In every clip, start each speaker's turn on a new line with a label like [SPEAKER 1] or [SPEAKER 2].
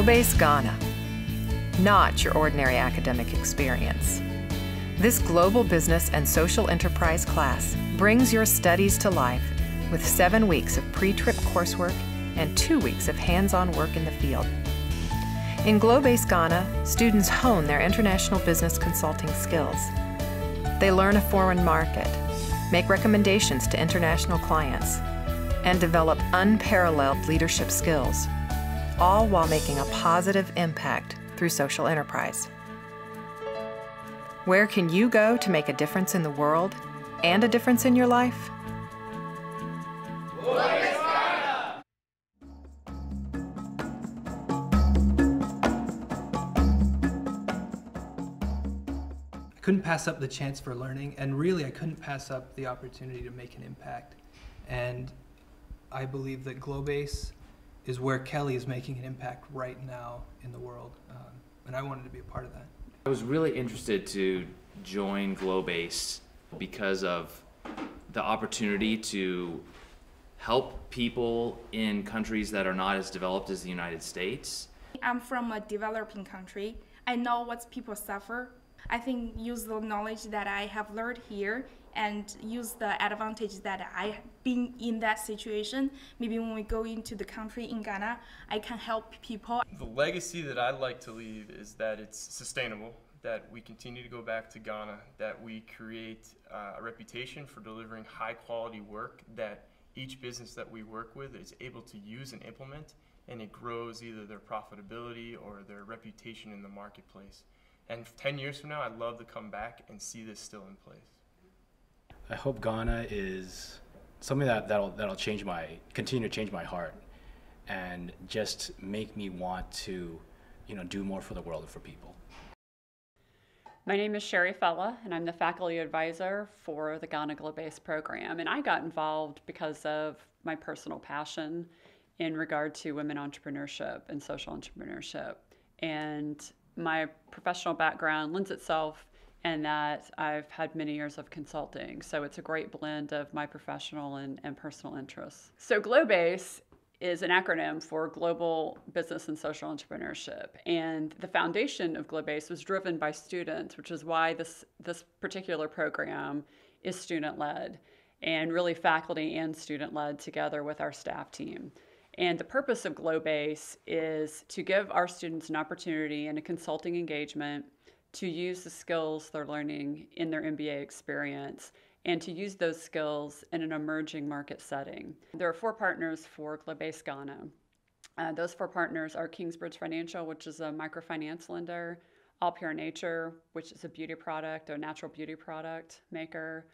[SPEAKER 1] GLOBASE Ghana, not your ordinary academic experience. This global business and social enterprise class brings your studies to life with 7 weeks of pre-trip coursework and 2 weeks of hands-on work in the field. In GLOBASE Ghana, students hone their international business consulting skills. They learn a foreign market, make recommendations to international clients, and develop unparalleled leadership skills, all while making a positive impact through social enterprise. Where can you go to make a difference in the world and a difference in your life?
[SPEAKER 2] GLOBASE Ghana!
[SPEAKER 3] I couldn't pass up the chance for learning, and really I couldn't pass up the opportunity to make an impact. And I believe that GLOBASE is where Kelley is making an impact right now in the world, and I wanted to be a part of that.
[SPEAKER 4] I was really interested to join GLOBASE because of the opportunity to help people in countries that are not as developed as the United States.
[SPEAKER 5] I'm from a developing country. I know what people suffer. I think use the knowledge that I have learned here and use the advantage that I have been in that situation. Maybe when we go into the country in Ghana, I can help people.
[SPEAKER 2] The legacy that I'd like to leave is that it's sustainable, that we continue to go back to Ghana, that we create a reputation for delivering high quality work that each business that we work with is able to use and implement, and it grows either their profitability or their reputation in the marketplace. And 10 years from now, I'd love to come back and see this still in place.
[SPEAKER 6] I hope Ghana is something that'll continue to change my heart and just make me want to, do more for the world and for people.
[SPEAKER 7] My name is Sherry Fella, and I'm the faculty advisor for the Ghana GLOBASE program. And I got involved because of my personal passion in regard to women entrepreneurship and social entrepreneurship. And my professional background lends itself in that I've had many years of consulting. So it's a great blend of my professional and personal interests. So GLOBASE is an acronym for Global Business and Social Entrepreneurship. And the foundation of GLOBASE was driven by students, which is why this particular program is student-led and really faculty and student-led together with our staff team. And the purpose of GLOBASE is to give our students an opportunity and a consulting engagement to use the skills they're learning in their MBA experience and to use those skills in an emerging market setting. There are 4 partners for GLOBASE Ghana. Those 4 partners are Kingsbridge Financial, which is a microfinance lender, All Pure Nature, which is a beauty product, a natural beauty product maker,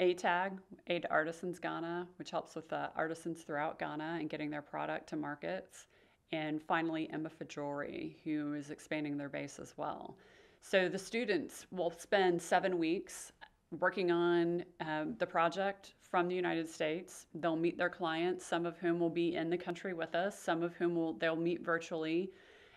[SPEAKER 7] ATAG, Aid to Artisans Ghana, which helps with artisans throughout Ghana and getting their product to markets. And finally, Emefa Jewellery, who is expanding their base as well. So the students will spend 7 weeks working on the project from the United States. They'll meet their clients, some of whom will be in the country with us, some of whom they'll meet virtually.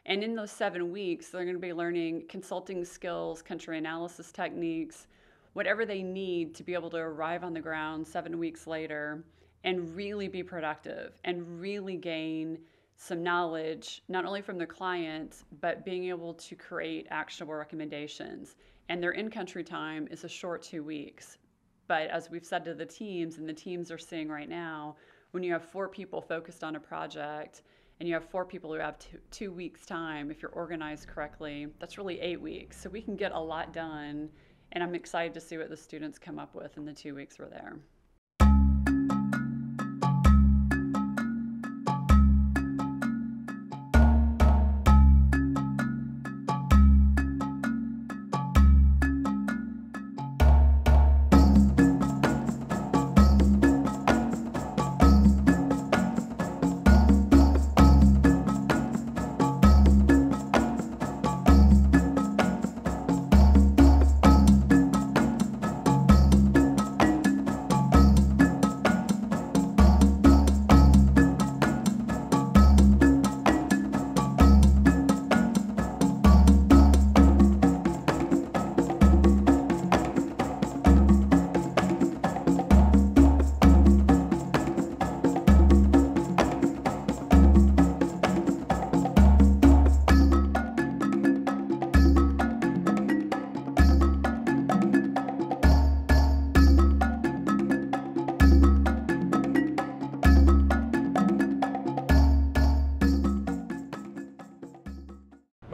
[SPEAKER 7] And in those 7 weeks, they're going to be learning consulting skills, country analysis techniques, whatever they need to be able to arrive on the ground 7 weeks later and really be productive and really gain some knowledge, not only from their clients, but being able to create actionable recommendations. And their in-country time is a short 2 weeks. But as we've said to the teams, and the teams are seeing right now, when you have 4 people focused on a project and you have 4 people who have 2 weeks time, if you're organized correctly, that's really 8 weeks. So we can get a lot done, and I'm excited to see what the students come up with in the 2 weeks we're there.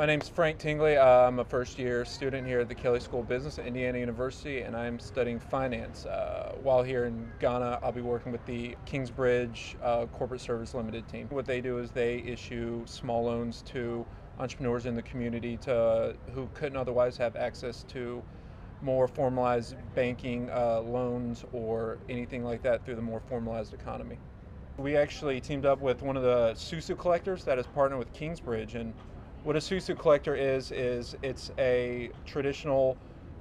[SPEAKER 8] My name's Frank Tingley. I'm a first-year student here at the Kelley School of Business at Indiana University, and I'm studying finance. While here in Ghana, I'll be working with the Kingsbridge Corporate Service Limited team. What they do is they issue small loans to entrepreneurs in the community who couldn't otherwise have access to more formalized banking loans or anything like that through the more formalized economy. We actually teamed up with one of the susu collectors that is partnered with Kingsbridge, and what a susu collector is it's a traditional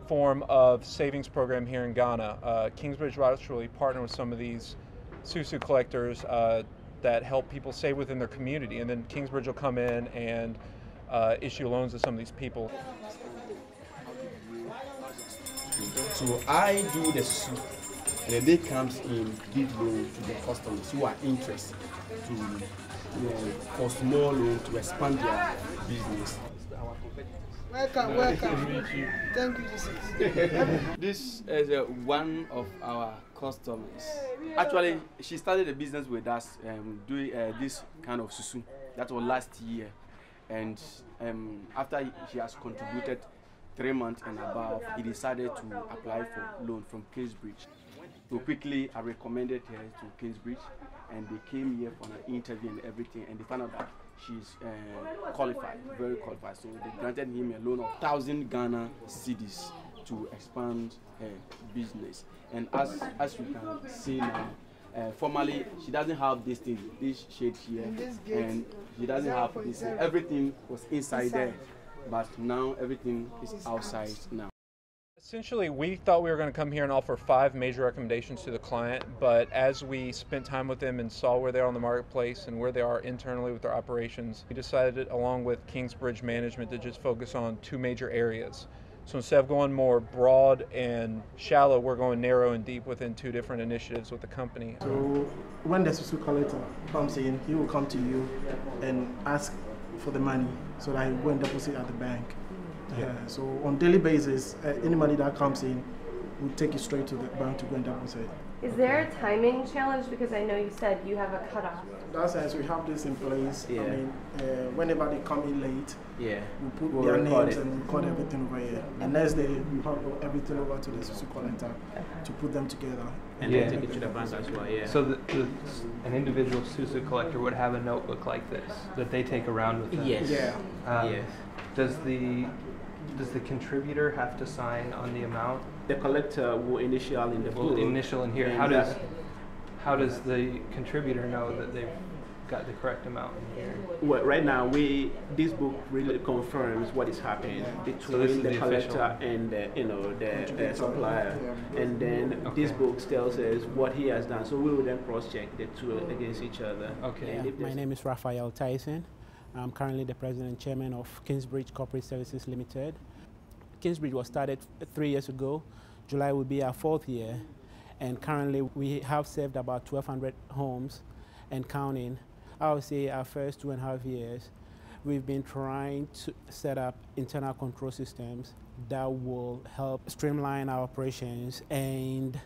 [SPEAKER 8] form of savings program here in Ghana. Kingsbridge will actually partner with some of these susu collectors that help people save within their community, and then Kingsbridge will come in and issue loans to some of these people.
[SPEAKER 9] So I do the susu, and then they comes in, give loan to the customers who are interested to, for small loan to expand their business.
[SPEAKER 10] Welcome, welcome. Thank you, Jesus.
[SPEAKER 9] This is one of our customers. Actually, she started a business with us doing this kind of susu. That was last year, and after she has contributed 3 months and above, he decided to apply for loan from Kingsbridge. So quickly, I recommended her to Kingsbridge, and they came here for an interview and everything, and they found out that she's qualified, very qualified. So they granted him a loan of 1,000 Ghana cedis to expand her business. And as you can see now, formally, she doesn't have this thing, this shade here, and she doesn't have this. Everything was inside there. But now everything is outside now.
[SPEAKER 8] Essentially, we thought we were going to come here and offer 5 major recommendations to the client, but as we spent time with them and saw where they are on the marketplace and where they are internally with their operations, we decided, along with Kingsbridge management, to just focus on 2 major areas. So instead of going more broad and shallow, we're going narrow and deep within 2 different initiatives with the company.
[SPEAKER 10] So when the susu collector comes in, he will come to you and ask for the money so that he go and deposit at the bank. So on daily basis, any money that comes in, we'll take it straight to the bank to go and deposit.
[SPEAKER 11] Is there a timing challenge? Because I know you said you have a cutoff.
[SPEAKER 10] That's as we have this in place.
[SPEAKER 9] Yeah.
[SPEAKER 10] I mean, whenever they come in late,
[SPEAKER 9] yeah,
[SPEAKER 10] we put their names and record everything over here. The next day, we have everything over to the susu collector to put them together.
[SPEAKER 12] And then take it to the bank as well, yeah.
[SPEAKER 3] So an individual susu collector would have a notebook like this that they take around with them?
[SPEAKER 12] Yes.
[SPEAKER 10] Yeah.
[SPEAKER 12] Yes.
[SPEAKER 3] Does the contributor have to sign on the amount?
[SPEAKER 12] The collector will initial in the book.
[SPEAKER 3] Initial in here. How does the contributor know that they've got the correct amount in here?
[SPEAKER 12] Well, right now, this book really confirms what is happening between the collector and the supplier, and then this book tells us what he has done. So we will then cross-check the 2 against each other.
[SPEAKER 3] Okay.
[SPEAKER 13] Yeah, my name is Raphael Tyson. I'm currently the president and chairman of Kingsbridge Corporate Services Limited. Kingsbridge was started 3 years ago. July will be our 4th year, and currently we have served about 1,200 homes and counting. I would say our first 2.5 years, we've been trying to set up internal control systems that will help streamline our operations, and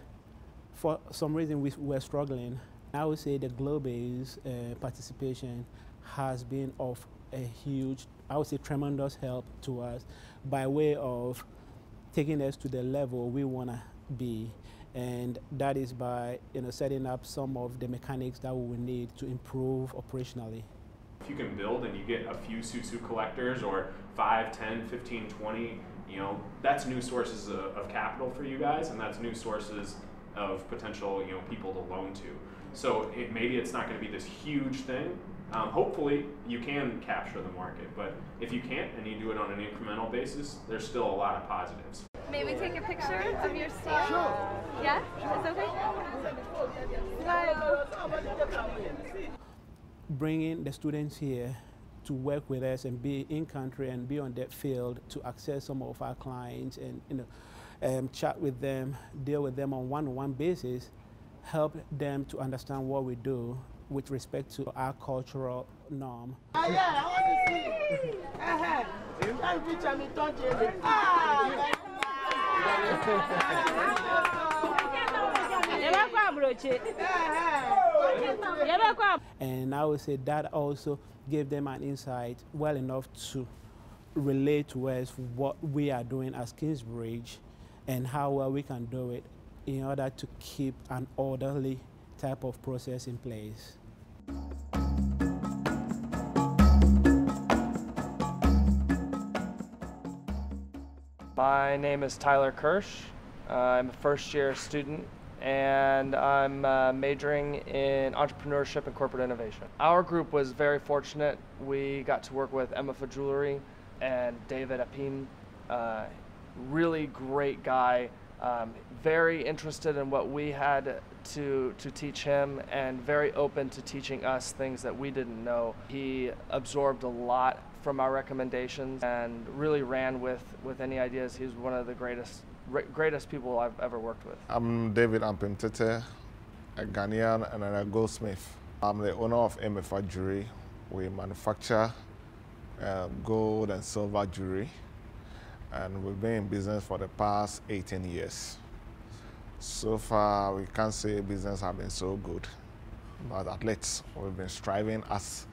[SPEAKER 13] for some reason we were struggling. I would say the GLOBASE participation has been of a huge, I would say tremendous help to us by way of taking us to the level we want to be, and that is by setting up some of the mechanics that we will need to improve operationally.
[SPEAKER 14] If you can build and you get a few susu collectors, or 5, 10, 15, 20, that's new sources of capital for you guys, and that's new sources of potential people to loan to. So maybe it's not going to be this huge thing. Hopefully you can capture the market, but if you can't and you do it on an incremental basis, there's still a lot of positives.
[SPEAKER 11] May we take a picture of your stand? Sure. Yeah? It's okay?
[SPEAKER 13] Bringing the students here to work with us and be in country and be on that field to access some of our clients and chat with them, deal with them on one-on-one basis, help them to understand what we do with respect to our cultural norm.
[SPEAKER 10] Yeah, I want to see. That picture me touching.
[SPEAKER 13] And I would say that also gave them an insight well enough relate to us what we are doing as Kingsbridge and how well we can do it in order to keep an orderly type of process in place.
[SPEAKER 15] My name is Tyler Kirsch. I'm a first-year student, and I'm majoring in entrepreneurship and corporate innovation. Our group was very fortunate. We got to work with Emefa Jewellery and David Apin, really great guy, very interested in what we had to teach him, and very open to teaching us things that we didn't know. He absorbed a lot from our recommendations and really ran with any ideas. He's one of the greatest people I've ever worked with.
[SPEAKER 16] I'm David Ampimtete, a Ghanaian and a goldsmith. I'm the owner of Emefa Jewellery. We manufacture gold and silver jewelry, and we've been in business for the past 18 years. So far, we can't say business has been so good, but at least we've been striving as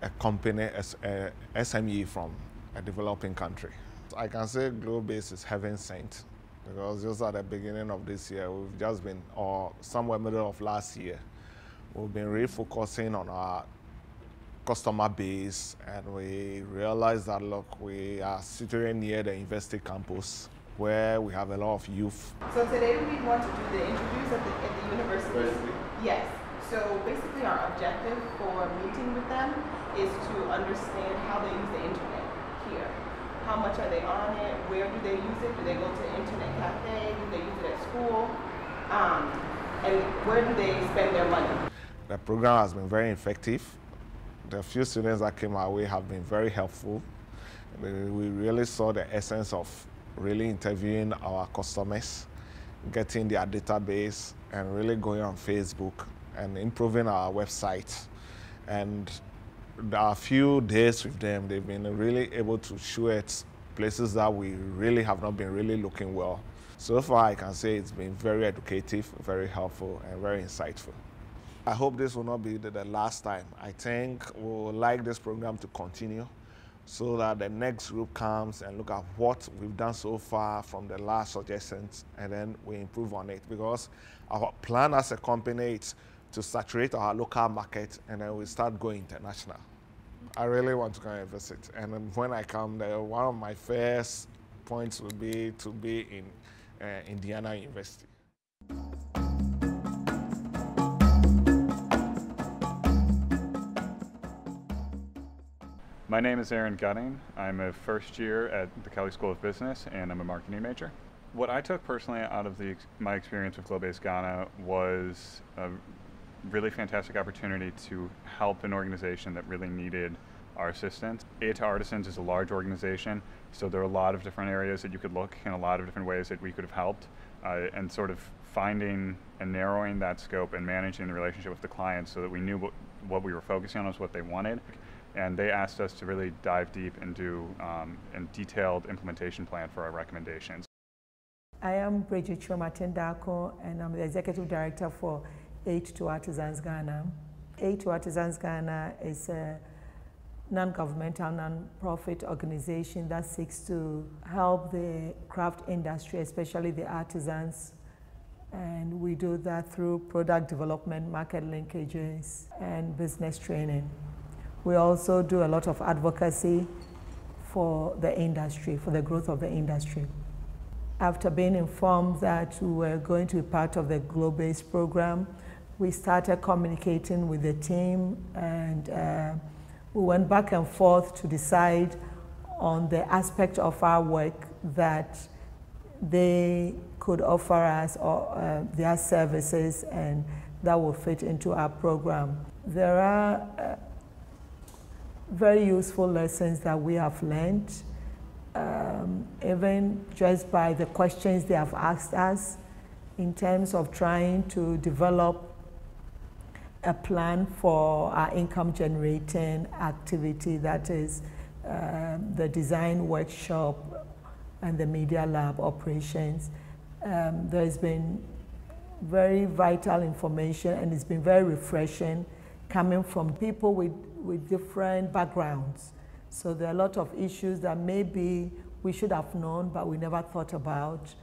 [SPEAKER 16] a company, as a SME from a developing country. I can say GLOBASE is heaven sent, because just at the beginning of this year, we've just been, or somewhere middle of last year, we've been really focusing on our customer base, and we realized that, look, we are situated near the university campus where we have a lot of youth.
[SPEAKER 17] So today we want to do the interviews at the university. Yes. So basically our objective for meeting with them is to understand how they use the internet here. How much are they on it? Where do they use it? Do they go to an internet cafe? Do they use it at school? And where do they spend their money?
[SPEAKER 16] The program has been very effective. The few students that came our way have been very helpful. We really saw the essence of really interviewing our customers, getting their database, and really going on Facebook and improving our website. And a few days with them, they've been really able to show us places that we really have not been really looking well. So far, I can say it's been very educative, very helpful, and very insightful. I hope this will not be the last time. I think we would like this program to continue so that the next group comes and look at what we've done so far from the last suggestions, and then we improve on it, because our plan as a company is to saturate our local market, and then we start going international. I really want to come and visit, and when I come there, one of my first points will be to be in Indiana University.
[SPEAKER 18] My name is Aaron Gunning. I'm a first year at the Kelley School of Business, and I'm a marketing major. What I took personally out of my experience with GLOBASE Ghana was a really fantastic opportunity to help an organization that really needed our assistance. Aid to Artisans is a large organization, so there are a lot of different areas that you could look and a lot of different ways that we could have helped, and sort of finding and narrowing that scope and managing the relationship with the clients so that we knew what we were focusing on was what they wanted. And they asked us to really dive deep and do a detailed implementation plan for our recommendations.
[SPEAKER 19] I am Bridget Chomatendako, and I'm the Executive Director for Aid to Artisans Ghana. Aid to Artisans Ghana is a non-governmental, non-profit organization that seeks to help the craft industry, especially the artisans. And we do that through product development, market linkages, and business training. We also do a lot of advocacy for the industry, for the growth of the industry. After being informed that we were going to be part of the GLOBASE program, we started communicating with the team, and we went back and forth to decide on the aspect of our work that they could offer us, or their services, and that will fit into our program. There are very useful lessons that we have learned, even just by the questions they have asked us in terms of trying to develop a plan for our income generating activity, that is the design workshop and the media lab operations. There's been very vital information, and it's been very refreshing coming from people with different backgrounds. So there are a lot of issues that maybe we should have known, but we never thought about.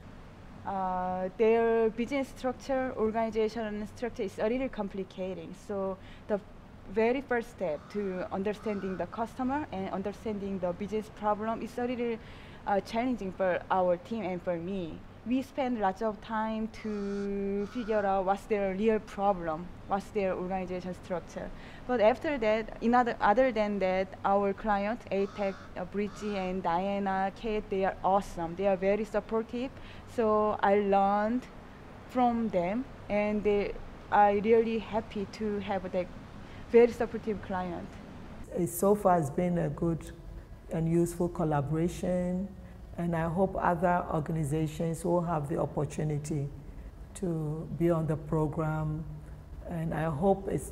[SPEAKER 20] Their business structure, organization structure is a little complicated. So the very first step to understanding the customer and understanding the business problem is a little challenging for our team and for me. We spend lots of time to figure out what's their real problem, what's their organization structure. But after that, other than that, our clients, ATEC, Bridgie, and Diana, Kate, they are awesome. They are very supportive. So I learned from them, and they are really happy to have a very supportive client.
[SPEAKER 19] So far, it's been a good and useful collaboration. And I hope other organizations will have the opportunity to be on the program. And I hope it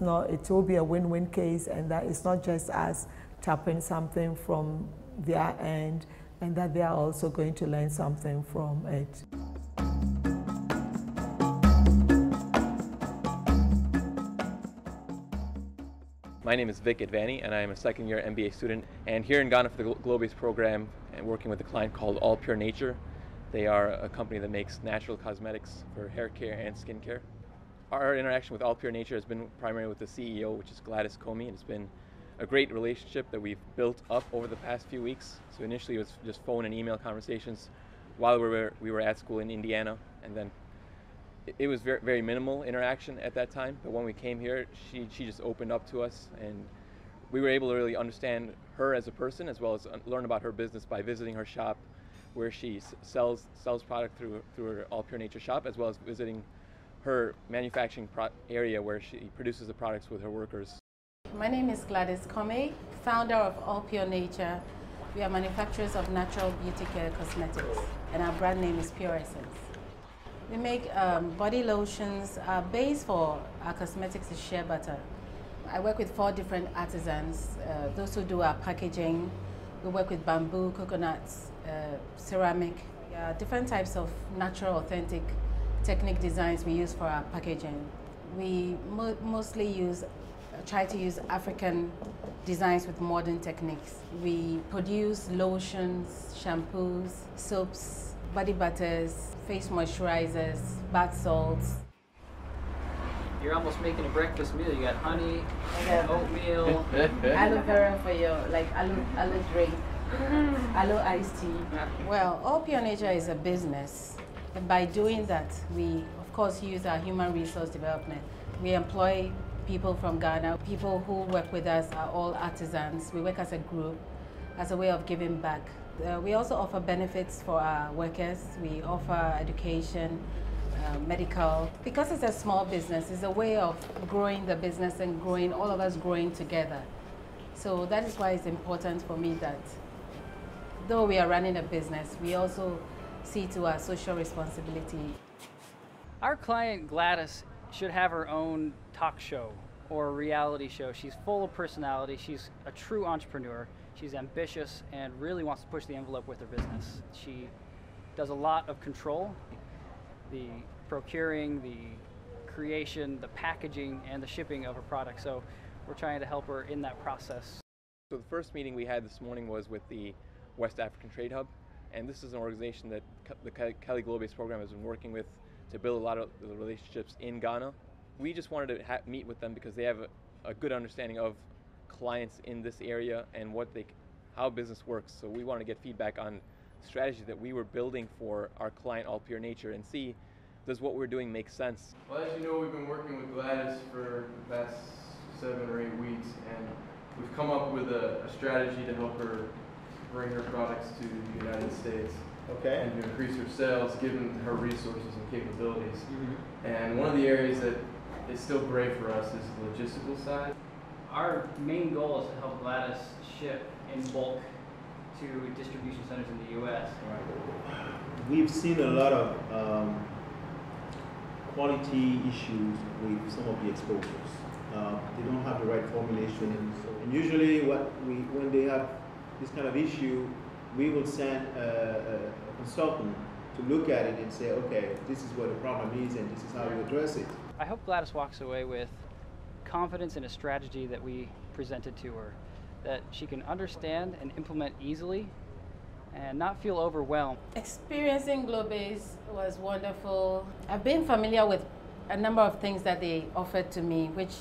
[SPEAKER 19] will be a win-win case, and that it's not just us tapping something from their end, and that they are also going to learn something from it.
[SPEAKER 21] My name is Vic Advani, and I am a second-year MBA student. And here in Ghana for the GLOBASE program, and working with a client called All Pure Nature. They are a company that makes natural cosmetics for hair care and skin care. Our interaction with All Pure Nature has been primarily with the CEO, which is Gladys Comey, and it's been a great relationship that we've built up over the past few weeks. So initially it was just phone and email conversations while we were at school in Indiana, and then it was very, very minimal interaction at that time. But when we came here, she just opened up to us, and we were able to really understand her as a person, as well as learn about her business by visiting her shop, where she sells product through her All Pure Nature shop, as well as visiting her manufacturing area where she produces the products with her workers.
[SPEAKER 22] My name is Gladys Comey, founder of All Pure Nature. We are manufacturers of natural beauty care cosmetics, and our brand name is Pure Essence. We make body lotions. Our base for our cosmetics is shea butter. I work with 4 different artisans, those who do our packaging. We work with bamboo, coconuts, ceramic, different types of natural, authentic technique designs we use for our packaging. We mostly try to use African designs with modern techniques. We produce lotions, shampoos, soaps, body butters, face moisturizers, bath salts.
[SPEAKER 23] You're almost making a breakfast meal. You got honey, oatmeal.
[SPEAKER 22] Aloe vera for your aloe drink, aloe iced tea. Well, All Pure Nature is a business. And by doing that, we of course use our human resource development. We employ people from Ghana. People who work with us are all artisans. We work as a group, as a way of giving back. We also offer benefits for our workers. We offer education, medical. Because it's a small business, it's a way of growing the business and growing, all of us growing together. So that is why it's important for me that though we are running a business, we also see to our social responsibility.
[SPEAKER 23] Our client Gladys should have her own talk show or reality show. She's full of personality. She's a true entrepreneur. She's ambitious and really wants to push the envelope with her business. She does a lot of control, the procuring, the creation, the packaging, and the shipping of her product. So we're trying to help her in that process.
[SPEAKER 21] So the first meeting we had this morning was with the West African Trade Hub, and this is an organization that the Kelley GLOBASE program has been working with to build a lot of the relationships in Ghana. We just wanted to meet with them because they have a good understanding of clients in this area and how business works. So we want to get feedback on strategy that we were building for our client All Pure Nature and see, does what we're doing make sense?
[SPEAKER 2] Well, as you know, we've been working with Gladys for the past 7 or 8 weeks, and we've come up with a strategy to help her bring her products to the United States.
[SPEAKER 24] Okay.
[SPEAKER 2] And to increase her sales given her resources and capabilities. And one of the areas that is still gray for us is the logistical side.
[SPEAKER 23] Our main goal is to help Gladys ship in bulk to distribution centers in the U.S.
[SPEAKER 24] We've seen a lot of quality issues with some of the exposures. They don't have the right formulation. And usually when they have this kind of issue, we will send a consultant to look at it and say, okay, this is what the problem is and this is how we address it.
[SPEAKER 23] I hope Gladys walks away with confidence in a strategy that we presented to her. that she can understand and implement easily and not feel overwhelmed.
[SPEAKER 22] Experiencing GLOBASE was wonderful. I've been familiar with a number of things that they offered to me, which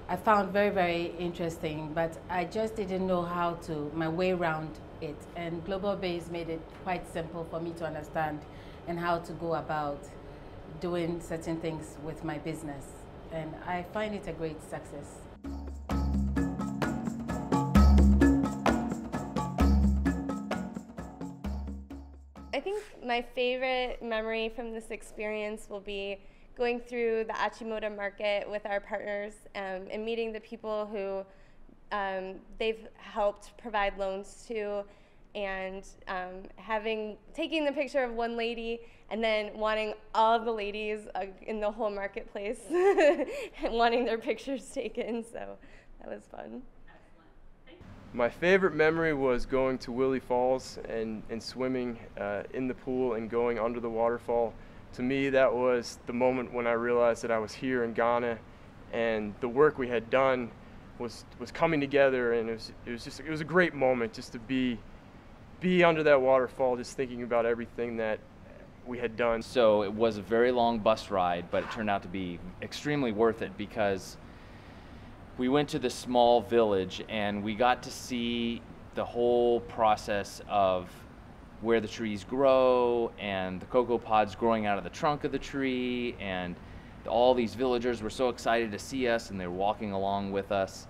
[SPEAKER 22] I found very, very interesting, but I just didn't know how to, my way around it. And GLOBASE made it quite simple for me to understand and how to go about doing certain things with my business. And I find it a great success.
[SPEAKER 11] I think my favorite memory from this experience will be going through the Achimota market with our partners and meeting the people who they've helped provide loans to, and taking the picture of one lady and then wanting all the ladies in the whole marketplace and wanting their pictures taken, so that was fun.
[SPEAKER 2] My favorite memory was going to Willie Falls and swimming in the pool and going under the waterfall. To me, that was the moment when I realized that I was here in Ghana, and the work we had done was coming together, and it was a great moment just to be under that waterfall, just thinking about everything that we had done.
[SPEAKER 1] So it was a very long bus ride, but it turned out to be extremely worth it because we went to this small village and we got to see the whole process of where the trees grow and the cocoa pods growing out of the trunk of the tree, and all these villagers were so excited to see us and they were walking along with us.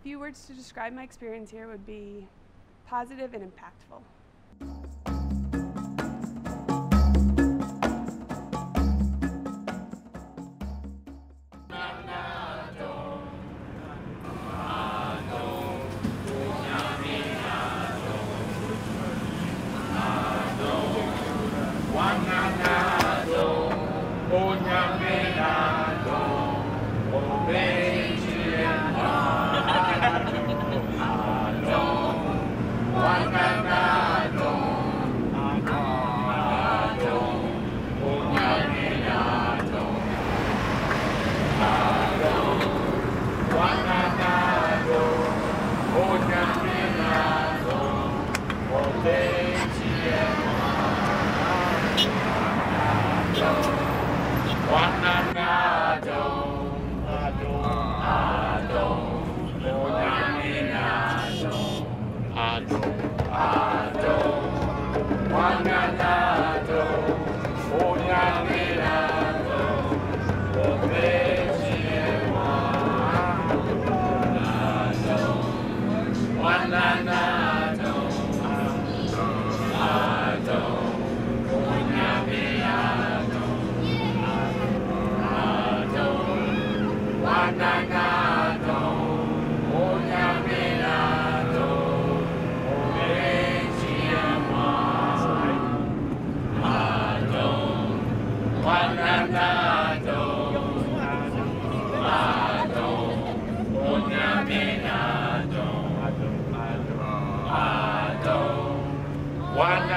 [SPEAKER 4] A few words to describe my experience here would be positive and impactful.
[SPEAKER 5] One